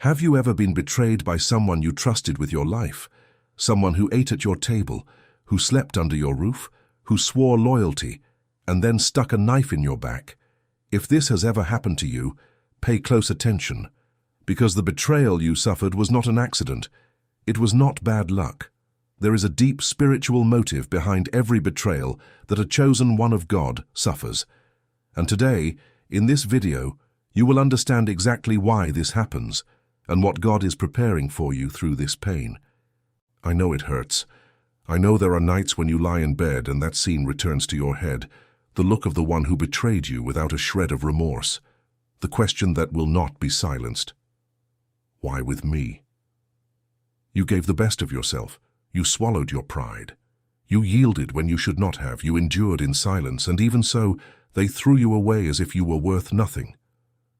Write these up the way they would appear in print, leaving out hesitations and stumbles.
Have you ever been betrayed by someone you trusted with your life? Someone who ate at your table, who slept under your roof, who swore loyalty, and then stuck a knife in your back? If this has ever happened to you, pay close attention, because the betrayal you suffered was not an accident. It was not bad luck. There is a deep spiritual motive behind every betrayal that a chosen one of God suffers. And today, in this video, you will understand exactly why this happens and what God is preparing for you through this pain. I know it hurts. I know there are nights when you lie in bed and that scene returns to your head, the look of the one who betrayed you without a shred of remorse, the question that will not be silenced. Why with me? You gave the best of yourself. You swallowed your pride. You yielded when you should not have. You endured in silence, and even so, they threw you away as if you were worth nothing,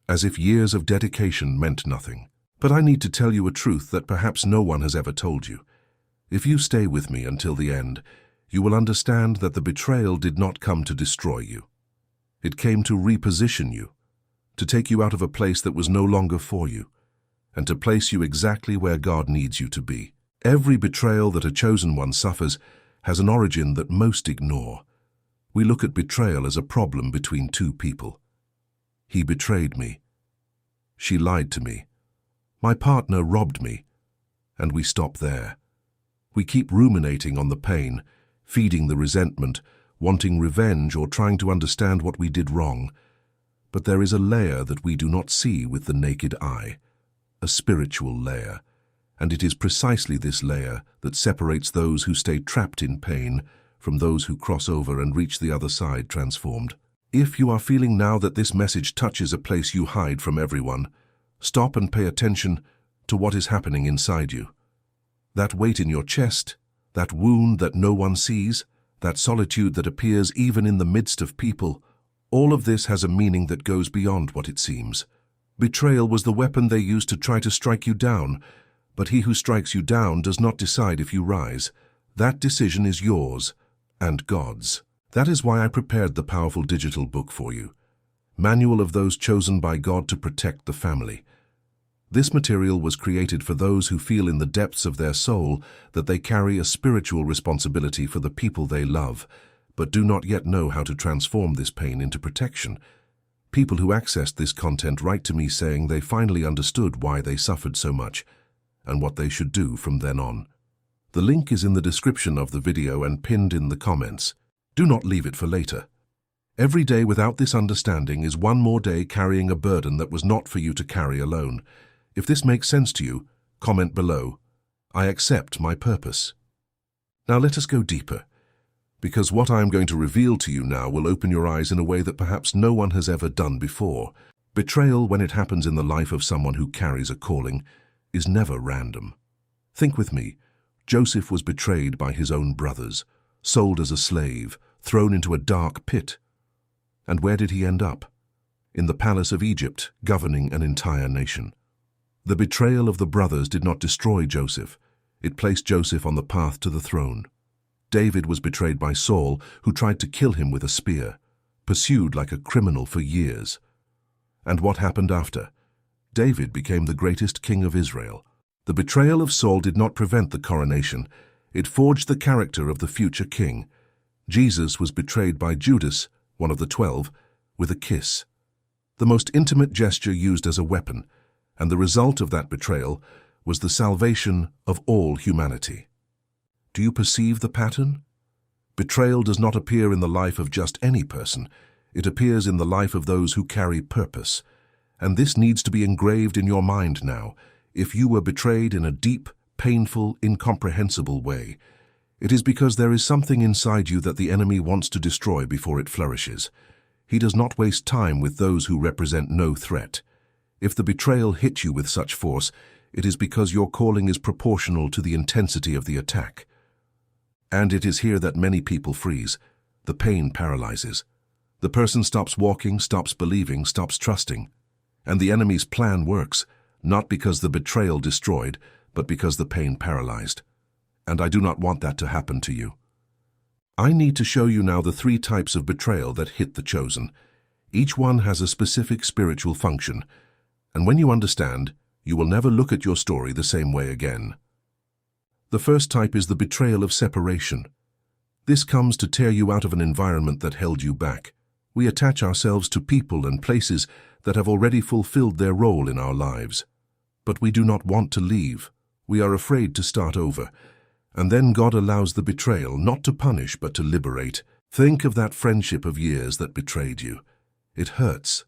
as if years of dedication meant nothing. But I need to tell you a truth that perhaps no one has ever told you. If you stay with me until the end, you will understand that the betrayal did not come to destroy you. It came to reposition you, to take you out of a place that was no longer for you, and to place you exactly where God needs you to be. Every betrayal that a chosen one suffers has an origin that most ignore. We look at betrayal as a problem between two people. He betrayed me. She lied to me. My partner robbed me. And we stop there. We keep ruminating on the pain, feeding the resentment, wanting revenge or trying to understand what we did wrong. But there is a layer that we do not see with the naked eye, a spiritual layer. And it is precisely this layer that separates those who stay trapped in pain from those who cross over and reach the other side transformed. If you are feeling now that this message touches a place you hide from everyone, stop and pay attention to what is happening inside you. That weight in your chest, that wound that no one sees, that solitude that appears even in the midst of people, all of this has a meaning that goes beyond what it seems. Betrayal was the weapon they used to try to strike you down, but he who strikes you down does not decide if you rise. That decision is yours and God's. That is why I prepared the powerful digital book for you, Manual of Those Chosen by God to Protect the Family. This material was created for those who feel in the depths of their soul that they carry a spiritual responsibility for the people they love, but do not yet know how to transform this pain into protection. People who accessed this content write to me saying they finally understood why they suffered so much and what they should do from then on. The link is in the description of the video and pinned in the comments. Do not leave it for later. Every day without this understanding is one more day carrying a burden that was not for you to carry alone. If this makes sense to you, comment below. I accept my purpose. Now let us go deeper, because what I am going to reveal to you now will open your eyes in a way that perhaps no one has ever done before. Betrayal, when it happens in the life of someone who carries a calling, is never random. Think with me. Joseph was betrayed by his own brothers, sold as a slave, thrown into a dark pit. And where did he end up? In the palace of Egypt, governing an entire nation. The betrayal of the brothers did not destroy Joseph. It placed Joseph on the path to the throne. David was betrayed by Saul, who tried to kill him with a spear, pursued like a criminal for years. And what happened after? David became the greatest king of Israel. The betrayal of Saul did not prevent the coronation. It forged the character of the future king. Jesus was betrayed by Judas, one of the 12, with a kiss. The most intimate gesture used as a weapon, and the result of that betrayal was the salvation of all humanity. Do you perceive the pattern? Betrayal does not appear in the life of just any person. It appears in the life of those who carry purpose. And this needs to be engraved in your mind now. If you were betrayed in a deep, painful, incomprehensible way, it is because there is something inside you that the enemy wants to destroy before it flourishes. He does not waste time with those who represent no threat. If the betrayal hit you with such force, it is because your calling is proportional to the intensity of the attack. And it is here that many people freeze. The pain paralyzes. The person stops walking, stops believing, stops trusting. And the enemy's plan works, not because the betrayal destroyed, but because the pain paralyzed. And I do not want that to happen to you. I need to show you now the 3 types of betrayal that hit the chosen. Each one has a specific spiritual function, and when you understand, You will never look at your story the same way again. The first type is the betrayal of separation. This comes to tear you out of an environment that held you back. We attach ourselves to people and places that have already fulfilled their role in our lives. But we do not want to leave. We are afraid to start over. And then God allows the betrayal, not to punish, but to liberate. Think of that friendship of years that betrayed you. It hurts.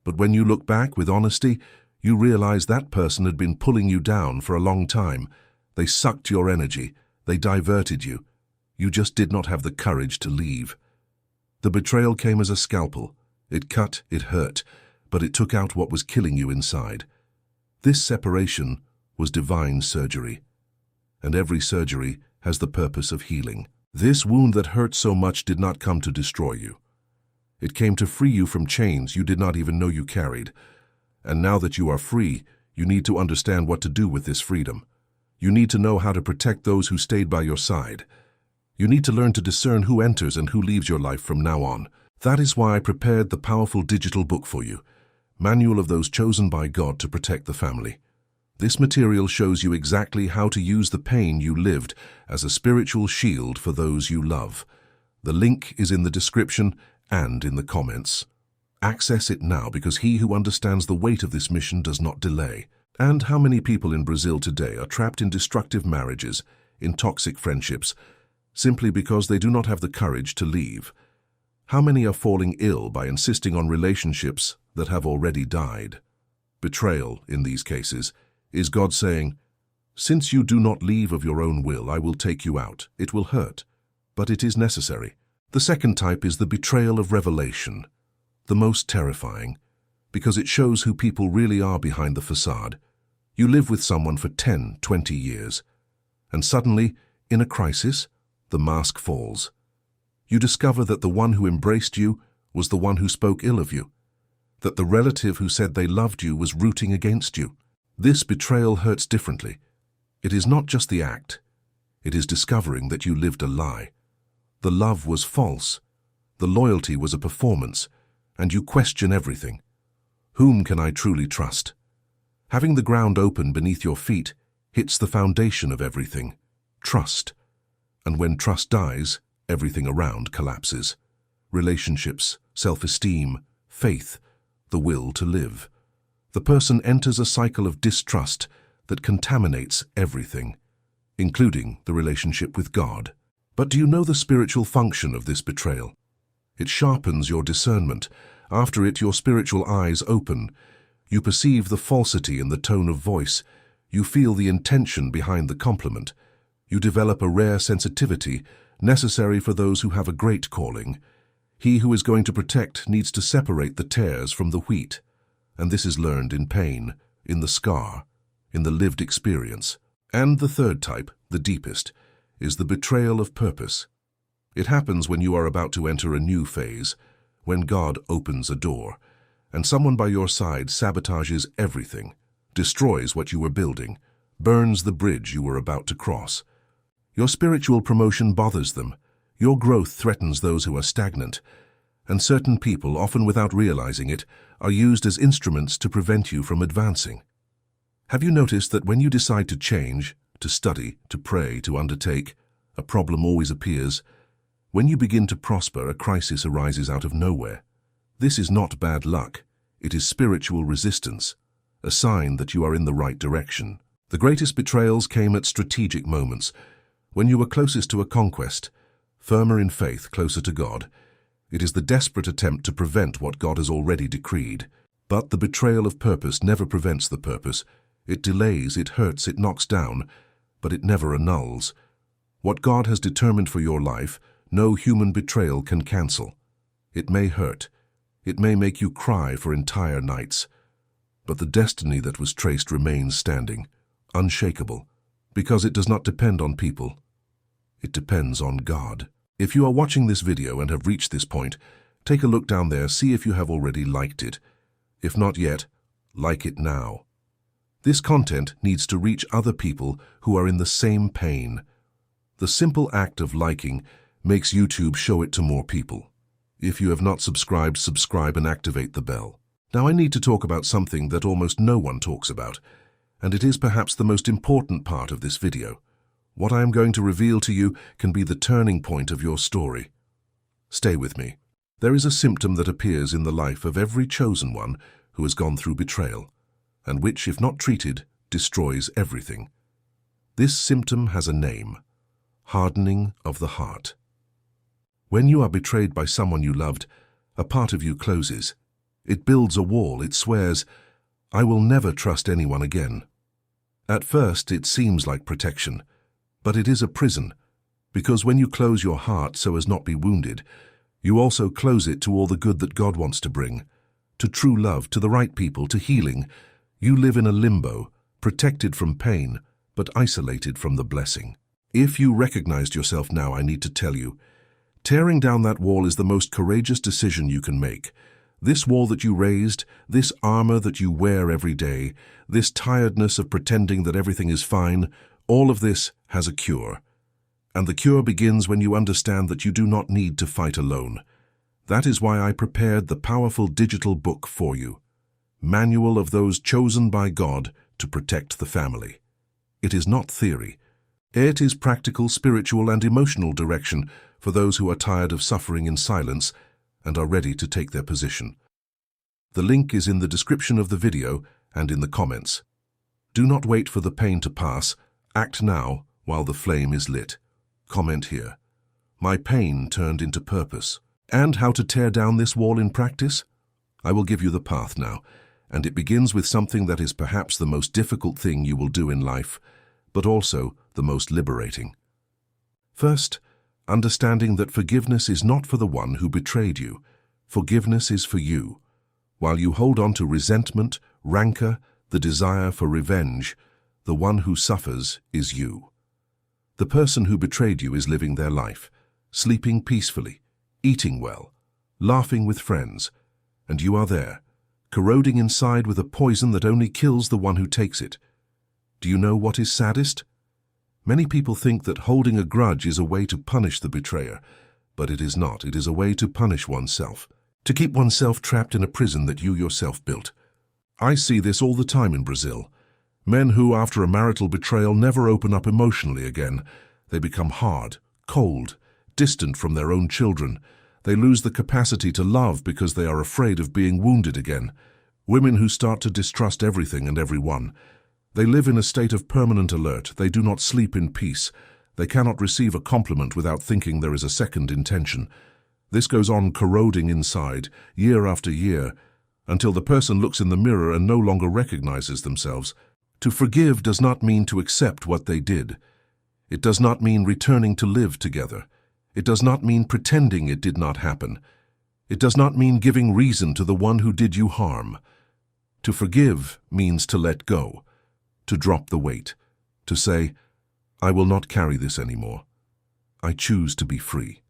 But when you look back with honesty, you realize that person had been pulling you down for a long time. They sucked your energy. They diverted you. You just did not have the courage to leave. The betrayal came as a scalpel. It cut, it hurt, but it took out what was killing you inside. This separation was divine surgery. And every surgery has the purpose of healing. This wound that hurt so much did not come to destroy you. It came to free you from chains you did not even know you carried. And now that you are free, you need to understand what to do with this freedom. You need to know how to protect those who stayed by your side. You need to learn to discern who enters and who leaves your life from now on. That is why I prepared the powerful digital book for you, Manual of Those Chosen by God to Protect the Family. This material shows you exactly how to use the pain you lived as a spiritual shield for those you love. The link is in the description and in the comments. Access it now, because he who understands the weight of this mission does not delay. And how many people in Brazil today are trapped in destructive marriages, in toxic friendships, simply because they do not have the courage to leave? How many are falling ill by insisting on relationships that have already died? Betrayal, in these cases, is God saying, "Since you do not leave of your own will, I will take you out. It will hurt, but it is necessary." The second type is the betrayal of revelation, the most terrifying, because it shows who people really are behind the facade. You live with someone for 10, 20 years, and suddenly, in a crisis, the mask falls. You discover that the one who embraced you was the one who spoke ill of you, that the relative who said they loved you was rooting against you. This betrayal hurts differently. It is not just the act. It is discovering that you lived a lie. The love was false. The loyalty was a performance, and you question everything. Whom can I truly trust? Having the ground open beneath your feet hits the foundation of everything, trust. And when trust dies, everything around collapses. Relationships, self-esteem, faith, the will to live. The person enters a cycle of distrust that contaminates everything, including the relationship with God. But do you know the spiritual function of this betrayal? It sharpens your discernment. After it, your spiritual eyes open. You perceive the falsity in the tone of voice. You feel the intention behind the compliment. You develop a rare sensitivity necessary for those who have a great calling. He who is going to protect needs to separate the tares from the wheat. And this is learned in pain, in the scar, in the lived experience. And the third type, the deepest, is the betrayal of purpose. It happens when you are about to enter a new phase, when God opens a door, and someone by your side sabotages everything, destroys what you were building, burns the bridge you were about to cross. Your spiritual promotion bothers them. Your growth threatens those who are stagnant. And certain people, often without realizing it, are used as instruments to prevent you from advancing. Have you noticed that when you decide to change, to study, to pray, to undertake, a problem always appears? When you begin to prosper, a crisis arises out of nowhere. This is not bad luck. It is spiritual resistance, a sign that you are in the right direction. The greatest betrayals came at strategic moments, when you were closest to a conquest, firmer in faith, closer to God. It is the desperate attempt to prevent what God has already decreed. But the betrayal of purpose never prevents the purpose. It delays, it hurts, it knocks down, but it never annuls. What God has determined for your life, no human betrayal can cancel. It may hurt. It may make you cry for entire nights. But the destiny that was traced remains standing, unshakable, because it does not depend on people. It depends on God. If you are watching this video and have reached this point, take a look down there, see if you have already liked it. If not yet, like it now. This content needs to reach other people who are in the same pain. The simple act of liking makes YouTube show it to more people. If you have not subscribed, subscribe and activate the bell. Now I need to talk about something that almost no one talks about. and it is perhaps the most important part of this video. What I am going to reveal to you can be the turning point of your story. Stay with me. There is a symptom that appears in the life of every chosen one who has gone through betrayal, and which, if not treated, destroys everything. This symptom has a name: hardening of the heart. When you are betrayed by someone you loved, a part of you closes. It builds a wall. It swears, "I will never trust anyone again." At first, it seems like protection, but it is a prison, because when you close your heart so as not be wounded, you also close it to all the good that God wants to bring, to true love, to the right people, to healing. You live in a limbo, protected from pain, but isolated from the blessing. If you recognized yourself now, I need to tell you, tearing down that wall is the most courageous decision you can make. This wall that you raised, this armor that you wear every day, this tiredness of pretending that everything is fine, all of this has a cure. And the cure begins when you understand that you do not need to fight alone. That is why I prepared the powerful digital book for you, Manual of Those Chosen by God to Protect the Family. It is not theory. It is practical, spiritual, and emotional direction for those who are tired of suffering in silence and are ready to take their position. The link is in the description of the video and in the comments. Do not wait for the pain to pass. Act now while the flame is lit. Comment here: "My pain turned into purpose." And how to tear down this wall in practice? I will give you the path now, and it begins with something that is perhaps the most difficult thing you will do in life, but also the most liberating. First, understanding that forgiveness is not for the one who betrayed you. Forgiveness is for you. While you hold on to resentment, rancor, the desire for revenge, the one who suffers is you. The person who betrayed you is living their life, sleeping peacefully, eating well, laughing with friends, and you are there, corroding inside with a poison that only kills the one who takes it. Do you know what is saddest? Many people think that holding a grudge is a way to punish the betrayer, but it is not. It is a way to punish oneself, to keep oneself trapped in a prison that you yourself built. I see this all the time in Brazil. Men who, after a marital betrayal, never open up emotionally again. They become hard, cold, distant from their own children. They lose the capacity to love because they are afraid of being wounded again. Women who start to distrust everything and everyone. They live in a state of permanent alert. They do not sleep in peace. They cannot receive a compliment without thinking there is a second intention. This goes on corroding inside, year after year, until the person looks in the mirror and no longer recognizes themselves. To forgive does not mean to accept what they did. It does not mean returning to live together. It does not mean pretending it did not happen. It does not mean giving reason to the one who did you harm. To forgive means to let go, to drop the weight, to say, "I will not carry this anymore. I choose to be free."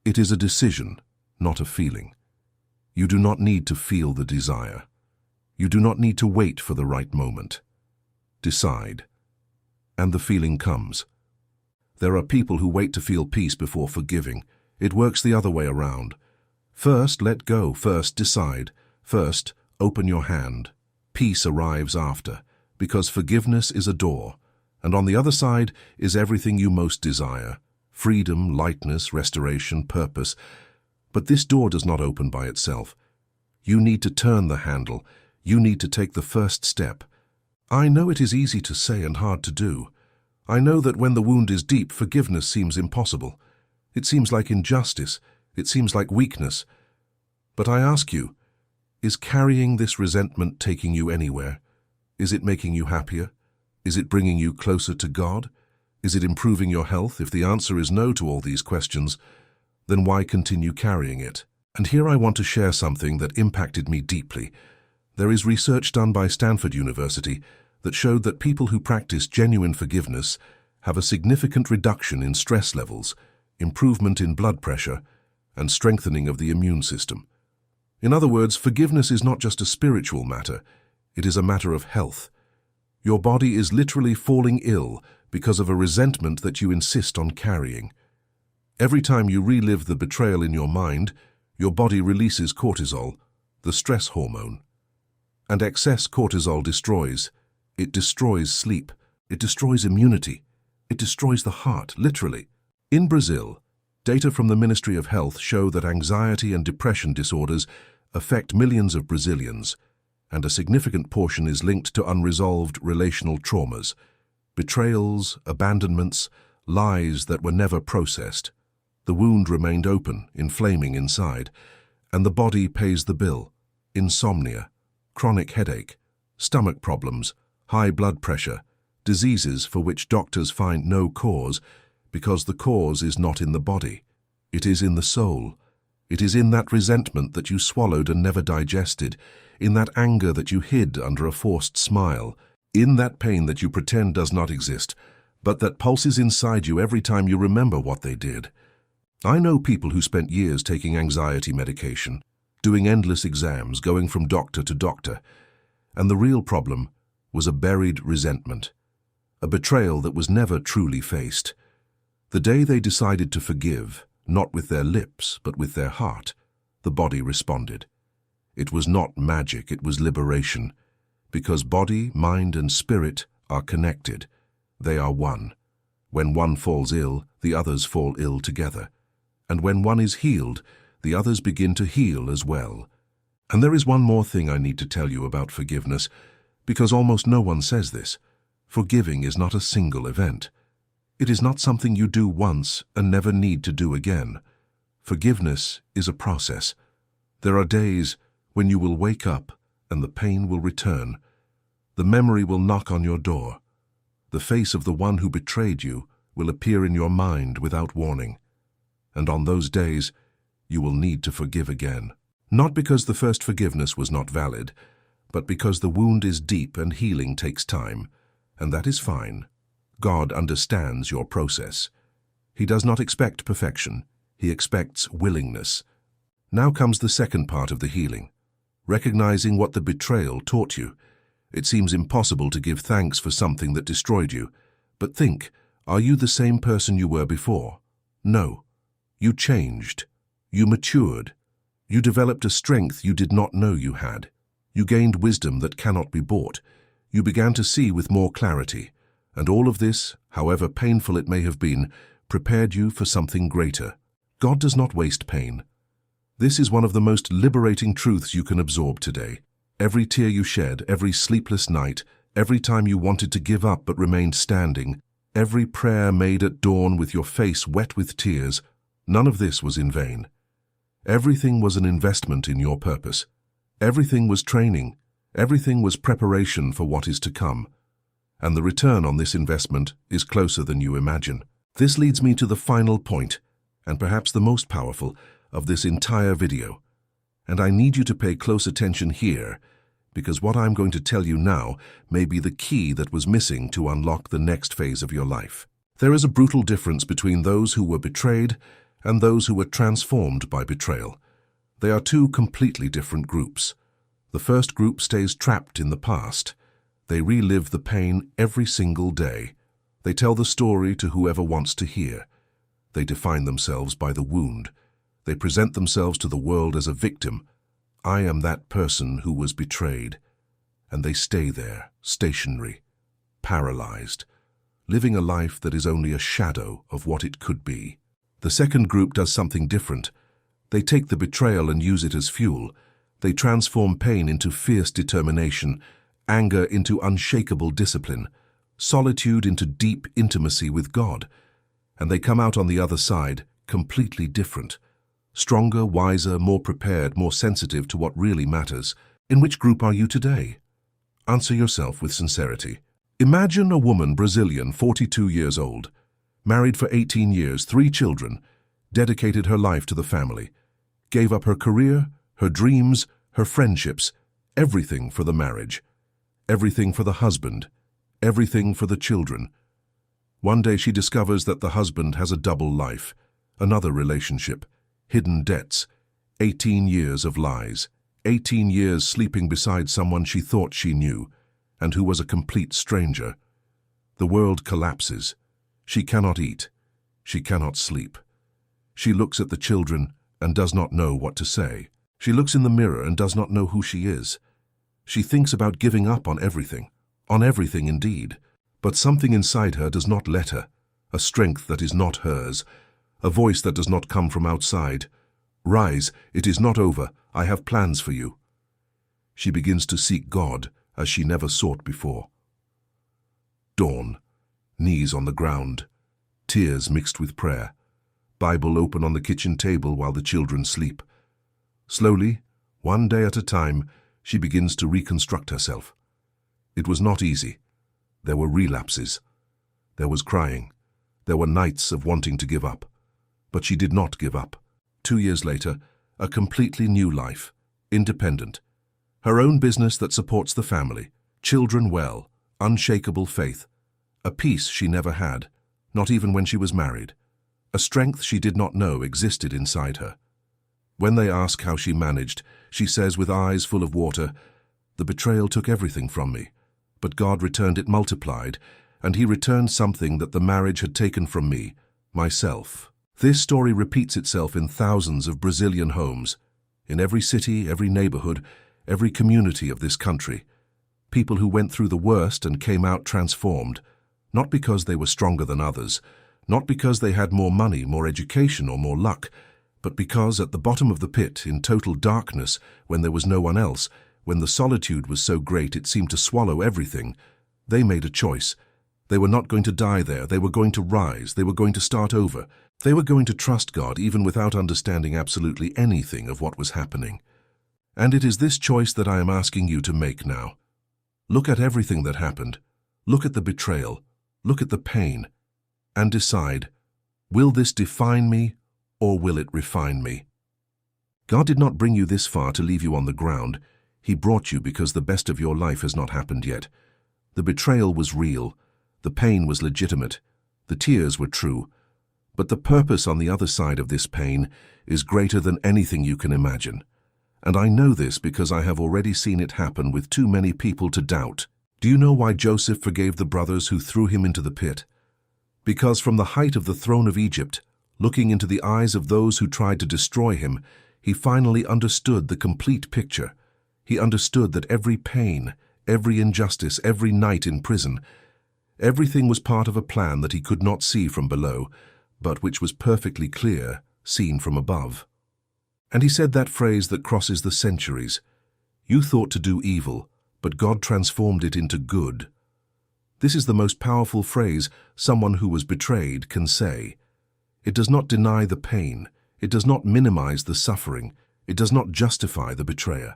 It is a decision, not a feeling. You do not need to feel the desire. You do not need to wait for the right moment. Decide, and the feeling comes. There are people who wait to feel peace before forgiving. It works the other way around. First, let go. First, decide. First, open your hand. Peace arrives after, because forgiveness is a door, and on the other side is everything you most desire: freedom, lightness, restoration, purpose. But this door does not open by itself. You need to turn the handle. You need to take the first step. I know it is easy to say and hard to do. I know that when the wound is deep, forgiveness seems impossible. It seems like injustice. It seems like weakness. But I ask you, is carrying this resentment taking you anywhere? Is it making you happier? Is it bringing you closer to God? Is it improving your health? If the answer is no to all these questions, then why continue carrying it? And here I want to share something that impacted me deeply. There is research done by Stanford University that showed that people who practice genuine forgiveness have a significant reduction in stress levels, improvement in blood pressure, and strengthening of the immune system. In other words, forgiveness is not just a spiritual matter, it is a matter of health. Your body is literally falling ill because of a resentment that you insist on carrying. Every time you relive the betrayal in your mind, your body releases cortisol, the stress hormone. And excess cortisol destroys, It destroys sleep. It destroys immunity. It destroys the heart, literally. In Brazil, data from the Ministry of Health show that anxiety and depression disorders affect millions of Brazilians, and a significant portion is linked to unresolved relational traumas, betrayals, abandonments, lies that were never processed. The wound remained open, inflaming inside, and the body pays the bill. Insomnia, chronic headache, stomach problems, high blood pressure, diseases for which doctors find no cause because the cause is not in the body. It is in the soul. It is in that resentment that you swallowed and never digested, in that anger that you hid under a forced smile, in that pain that you pretend does not exist, but that pulses inside you every time you remember what they did. I know people who spent years taking anxiety medication, doing endless exams, going from doctor to doctor, and the real problem was a buried resentment, a betrayal that was never truly faced. The day they decided to forgive, not with their lips, but with their heart, the body responded. It was not magic, it was liberation, because body, mind, and spirit are connected. They are one. When one falls ill, the others fall ill together. And when one is healed, the others begin to heal as well. And there is one more thing I need to tell you about forgiveness, because almost no one says this. Forgiving is not a single event. It is not something you do once and never need to do again. Forgiveness is a process. There are days when you will wake up and the pain will return. The memory will knock on your door. The face of the one who betrayed you will appear in your mind without warning. And on those days, you will need to forgive again. Not because the first forgiveness was not valid, but because the wound is deep and healing takes time. And that is fine. God understands your process. He does not expect perfection. He expects willingness. Now comes the second part of the healing, recognizing what the betrayal taught you. It seems impossible to give thanks for something that destroyed you. But think, are you the same person you were before? No. You changed. You matured. You developed a strength you did not know you had. You gained wisdom that cannot be bought. You began to see with more clarity. And all of this, however painful it may have been, prepared you for something greater. God does not waste pain. This is one of the most liberating truths you can absorb today. Every tear you shed, every sleepless night, every time you wanted to give up but remained standing, every prayer made at dawn with your face wet with tears, none of this was in vain. Everything was an investment in your purpose. Everything was training. Everything was preparation for what is to come. And the return on this investment is closer than you imagine. This leads me to the final point, and perhaps the most powerful, of this entire video. And I need you to pay close attention here, because what I'm going to tell you now may be the key that was missing to unlock the next phase of your life. There is a brutal difference between those who were betrayed and those who were transformed by betrayal. They are two completely different groups. The first group stays trapped in the past. They relive the pain every single day. They tell the story to whoever wants to hear. They define themselves by the wound. They present themselves to the world as a victim. I am that person who was betrayed. And they stay there, stationary, paralyzed, living a life that is only a shadow of what it could be. The second group does something different. They take the betrayal and use it as fuel. They transform pain into fierce determination, anger into unshakable discipline, solitude into deep intimacy with God. And they come out on the other side completely different. Stronger, wiser, more prepared, more sensitive to what really matters. In which group are you today? Answer yourself with sincerity. Imagine a woman, Brazilian, 42 years old, married for 18 years, 3 children, dedicated her life to the family, gave up her career, her dreams, her friendships, everything for the marriage, everything for the husband, everything for the children. One day she discovers that the husband has a double life, another relationship, hidden debts, 18 years of lies, 18 years sleeping beside someone she thought she knew, and who was a complete stranger. The world collapses. She cannot eat. She cannot sleep. She looks at the children and does not know what to say. She looks in the mirror and does not know who she is. She thinks about giving up on everything, on everything indeed. But something inside her does not let her, a strength that is not hers, a voice that does not come from outside. Rise, it is not over, I have plans for you. She begins to seek God as she never sought before. Dawn, knees on the ground, tears mixed with prayer, Bible open on the kitchen table while the children sleep. Slowly, one day at a time, she begins to reconstruct herself. It was not easy. There were relapses. There was crying. There were nights of wanting to give up. But she did not give up. 2 years later, a completely new life, independent. Her own business that supports the family, children well, unshakable faith. A peace she never had, not even when she was married. A strength she did not know existed inside her. When they ask how she managed, she says with eyes full of water, "The betrayal took everything from me, but God returned it multiplied, and He returned something that the marriage had taken from me, myself." This story repeats itself in thousands of Brazilian homes, in every city, every neighborhood, every community of this country. People who went through the worst and came out transformed, not because they were stronger than others, not because they had more money, more education, or more luck, but because at the bottom of the pit, in total darkness, when there was no one else, when the solitude was so great it seemed to swallow everything, they made a choice. They were not going to die there. They were going to rise. They were going to start over. They were going to trust God even without understanding absolutely anything of what was happening. And it is this choice that I am asking you to make now. Look at everything that happened. Look at the betrayal. Look at the pain. And decide, will this define me or will it refine me? God did not bring you this far to leave you on the ground. He brought you because the best of your life has not happened yet. The betrayal was real. The pain was legitimate. The tears were true. But the purpose on the other side of this pain is greater than anything you can imagine. And I know this because I have already seen it happen with too many people to doubt. Do you know why Joseph forgave the brothers who threw him into the pit? Because from the height of the throne of Egypt, looking into the eyes of those who tried to destroy him, he finally understood the complete picture. He understood that every pain, every injustice, every night in prison, everything was part of a plan that he could not see from below, but which was perfectly clear, seen from above. And he said that phrase that crosses the centuries. You thought to do evil, but God transformed it into good. This is the most powerful phrase someone who was betrayed can say. It does not deny the pain. It does not minimize the suffering. It does not justify the betrayer.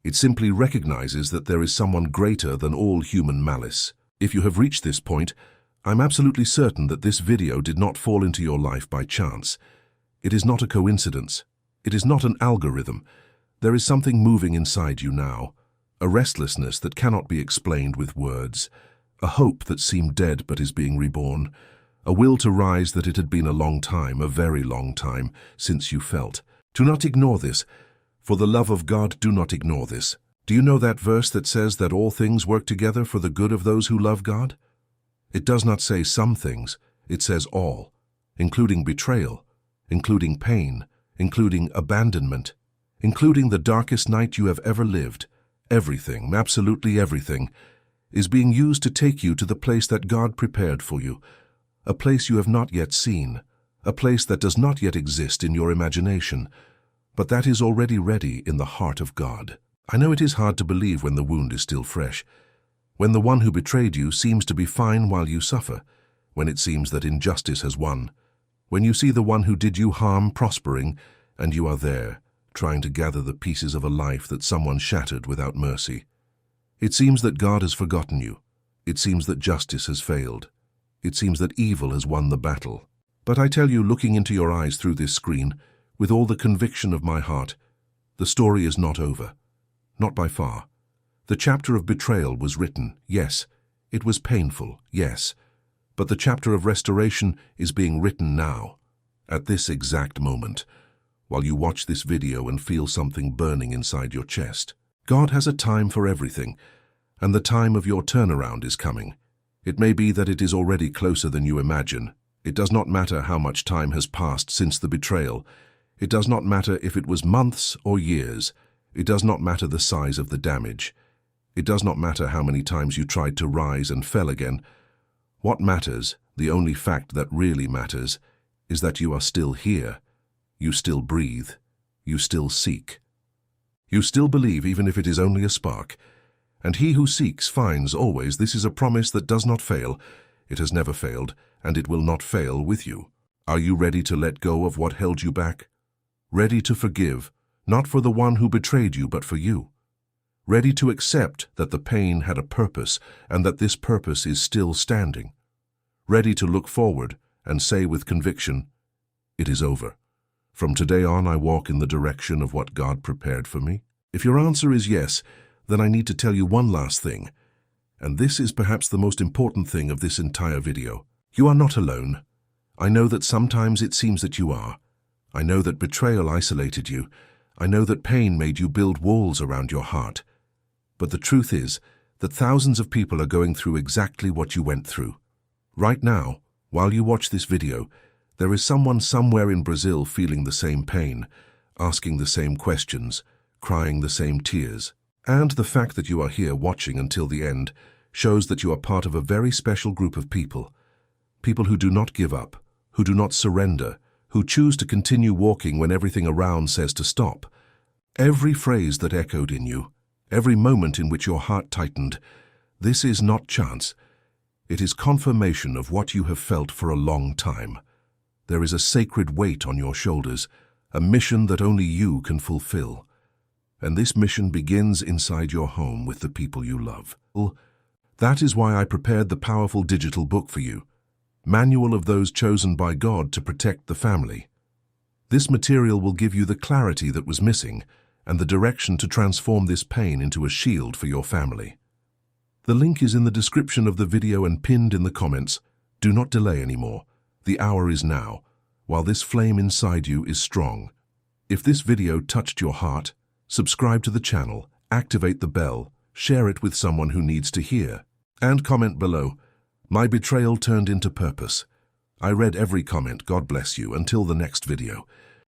It simply recognizes that there is someone greater than all human malice. If you have reached this point, I'm absolutely certain that this video did not fall into your life by chance. It is not a coincidence. It is not an algorithm. There is something moving inside you now, a restlessness that cannot be explained with words, a hope that seemed dead but is being reborn, a will to rise that it had been a long time, a very long time, since you felt. Do not ignore this. For the love of God, do not ignore this. Do you know that verse that says that all things work together for the good of those who love God? It does not say some things, it says all, including betrayal, including pain, including abandonment, including the darkest night you have ever lived. Everything, absolutely everything, is being used to take you to the place that God prepared for you, a place you have not yet seen, a place that does not yet exist in your imagination, but that is already ready in the heart of God. I know it is hard to believe when the wound is still fresh, when the one who betrayed you seems to be fine while you suffer, when it seems that injustice has won, when you see the one who did you harm prospering, and you are there, trying to gather the pieces of a life that someone shattered without mercy. It seems that God has forgotten you. It seems that justice has failed. It seems that evil has won the battle. But I tell you, looking into your eyes through this screen, with all the conviction of my heart, the story is not over. Not by far. The chapter of betrayal was written, yes. It was painful, yes. But the chapter of restoration is being written now, at this exact moment, while you watch this video and feel something burning inside your chest. God has a time for everything, and the time of your turnaround is coming. It may be that it is already closer than you imagine. It does not matter how much time has passed since the betrayal. It does not matter if it was months or years. It does not matter the size of the damage. It does not matter how many times you tried to rise and fell again. What matters, the only fact that really matters, is that you are still here. You still breathe. You still seek. You still believe even if it is only a spark. And he who seeks finds always. This is a promise that does not fail. It has never failed, and it will not fail with you. Are you ready to let go of what held you back? Ready to forgive, not for the one who betrayed you, but for you? Ready to accept that the pain had a purpose and that this purpose is still standing? Ready to look forward and say with conviction, "It is over. From today on, I walk in the direction of what God prepared for me"? If your answer is yes, then I need to tell you one last thing. And this is perhaps the most important thing of this entire video. You are not alone. I know that sometimes it seems that you are. I know that betrayal isolated you. I know that pain made you build walls around your heart. But the truth is that thousands of people are going through exactly what you went through. Right now, while you watch this video, there is someone somewhere in Brazil feeling the same pain, asking the same questions, crying the same tears. And the fact that you are here watching until the end shows that you are part of a very special group of people. People who do not give up, who do not surrender, who choose to continue walking when everything around says to stop. Every phrase that echoed in you, every moment in which your heart tightened, this is not chance. It is confirmation of what you have felt for a long time. There is a sacred weight on your shoulders, a mission that only you can fulfill. And this mission begins inside your home with the people you love. That is why I prepared the powerful digital book for you, Manual of Those Chosen by God to Protect the Family. This material will give you the clarity that was missing and the direction to transform this pain into a shield for your family. The link is in the description of the video and pinned in the comments. Do not delay anymore. The hour is now, while this flame inside you is strong. If this video touched your heart, subscribe to the channel, activate the bell, share it with someone who needs to hear, and comment below, "My betrayal turned into purpose." I read every comment. God bless you. Until the next video.